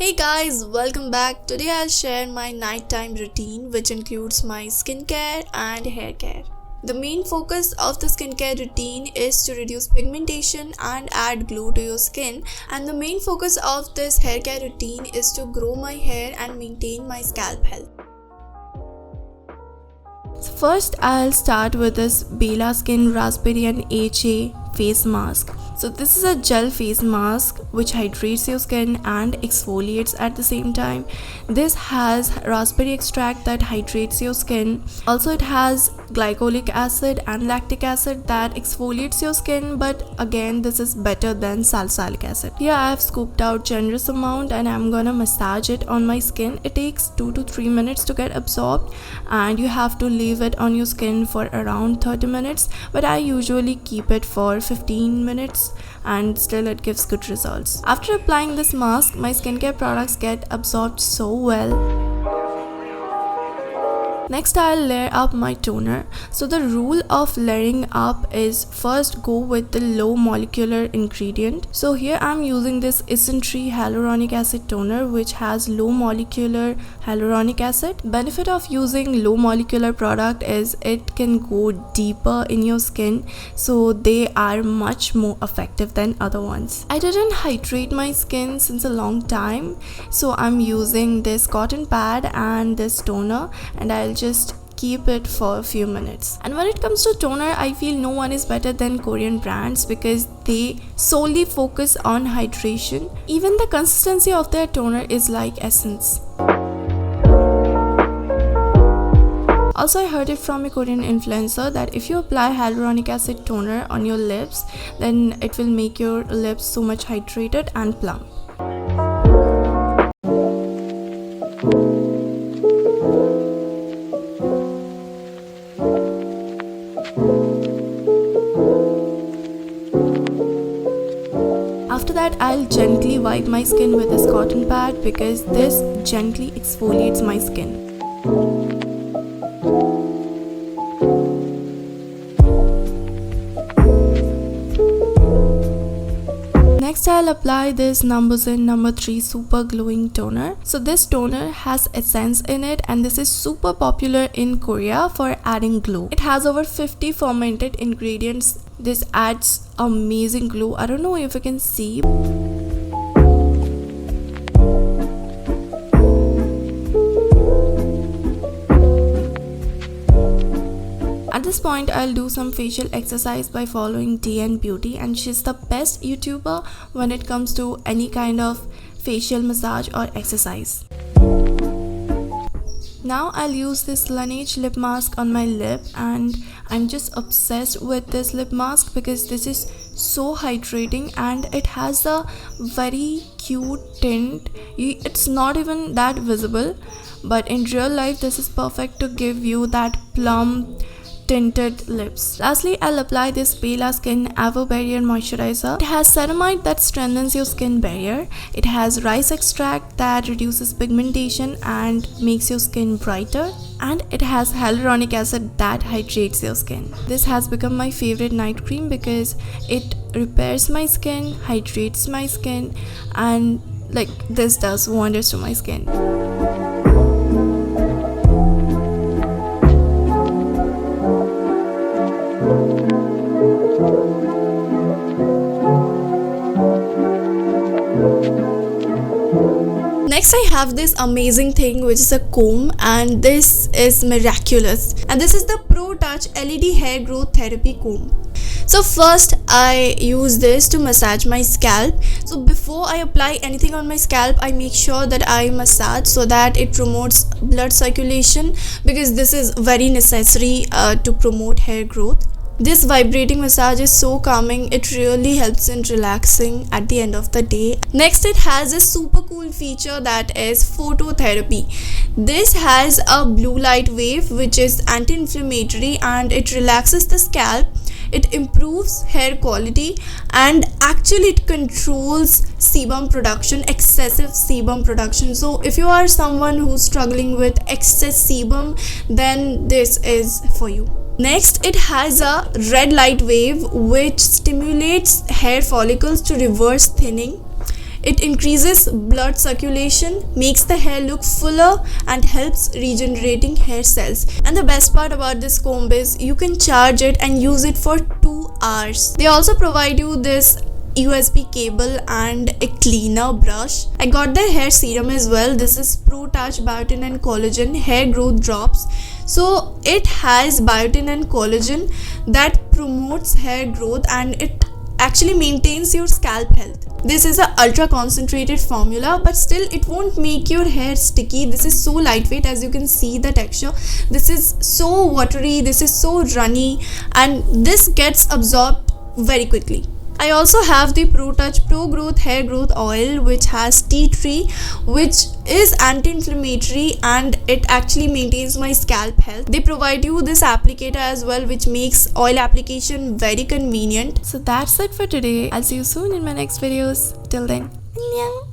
Hey guys, welcome back. Today I'll share my nighttime routine, which includes my skincare and hair care. The main focus of the skincare routine is to reduce pigmentation and add glow to your skin, and the main focus of this hair care routine is to grow my hair and maintain my scalp health. So first I'll start with this Bella Skin Raspberry and HA face mask. So this is a gel face mask which hydrates your skin and exfoliates at the same time. This has raspberry extract that hydrates your skin. Also it has glycolic acid and lactic acid that exfoliates your skin, but again this is better than salicylic acid. Here I have scooped out generous amount and I'm gonna massage it on my skin. It takes 2 to 3 minutes to get absorbed and you have to leave it on your skin for around 30 minutes, but I usually keep it for 15 minutes and still it gives good results. After applying this mask, my skincare products get absorbed so well. Next I'll layer up my toner. So the rule of layering up is first go with the low molecular ingredient. So here I'm using this Isntree hyaluronic acid toner which has low molecular hyaluronic acid. Benefit of using low molecular product is it can go deeper in your skin, so they are much more effective than other ones. I didn't hydrate my skin since a long time, so I'm using this cotton pad and this toner and I'll just keep it for a few minutes. And when it comes to toner, I feel no one is better than Korean brands because they solely focus on hydration. Even the consistency of their toner is like essence. Also, I heard it from a Korean influencer that if you apply hyaluronic acid toner on your lips, then it will make your lips so much hydrated and plump. After that, I'll gently wipe my skin with this cotton pad because this gently exfoliates my skin. Next I'll apply this No. 3 Super Glowing Toner. So this toner has essence in it and this is super popular in Korea for adding glow. It has over 50 fermented ingredients. This adds amazing glow. I don't know if you can see. At this point, I'll do some facial exercise by following DN Beauty, and she's the best YouTuber when it comes to any kind of facial massage or exercise. Now I'll use this Laneige lip mask on my lip and I'm just obsessed with this lip mask because this is so hydrating and it has a very cute tint. It's not even that visible, but in real life this is perfect to give you that plump tinted lips. Lastly, I'll apply this Bella Skin Avo Barrier Moisturizer. It has ceramide that strengthens your skin barrier. It has rice extract that reduces pigmentation and makes your skin brighter. And it has hyaluronic acid that hydrates your skin. This has become my favorite night cream because it repairs my skin, hydrates my skin, and this does wonders to my skin. Next I have this amazing thing which is a comb, and this is miraculous, and this is the Pro Touch LED Hair Growth Therapy Comb. So first I use this to massage my scalp. So before I apply anything on my scalp, I make sure that I massage so that it promotes blood circulation because this is very necessary to promote hair growth. This vibrating massage is so calming, it really helps in relaxing at the end of the day. Next, it has a super cool feature that is phototherapy. This has a blue light wave which is anti-inflammatory and it relaxes the scalp. It improves hair quality and actually it controls sebum production, excessive sebum production. So if you are someone who's struggling with excess sebum, then this is for you. Next, it has a red light wave which stimulates hair follicles to reverse thinning. It increases blood circulation, makes the hair look fuller, and helps regenerating hair cells. And the best part about this comb is you can charge it and use it for 2 hours. They also provide you this USB cable and a cleaner brush. I got their hair serum as well. This is Pro Touch Biotin and Collagen Hair Growth Drops. So it has biotin and collagen that promotes hair growth, and it actually maintains your scalp health. This is a ultra concentrated formula, but still it won't make your hair sticky. This is so lightweight, as you can see the texture. This is so watery, this is so runny, and this gets absorbed very quickly. I also have the Pro Touch Pro Growth Hair Growth Oil, which has tea tree, which is anti-inflammatory, and it actually maintains my scalp health. They provide you this applicator as well, which makes oil application very convenient. So that's it for today. I'll see you soon in my next videos. Till then, annyeong.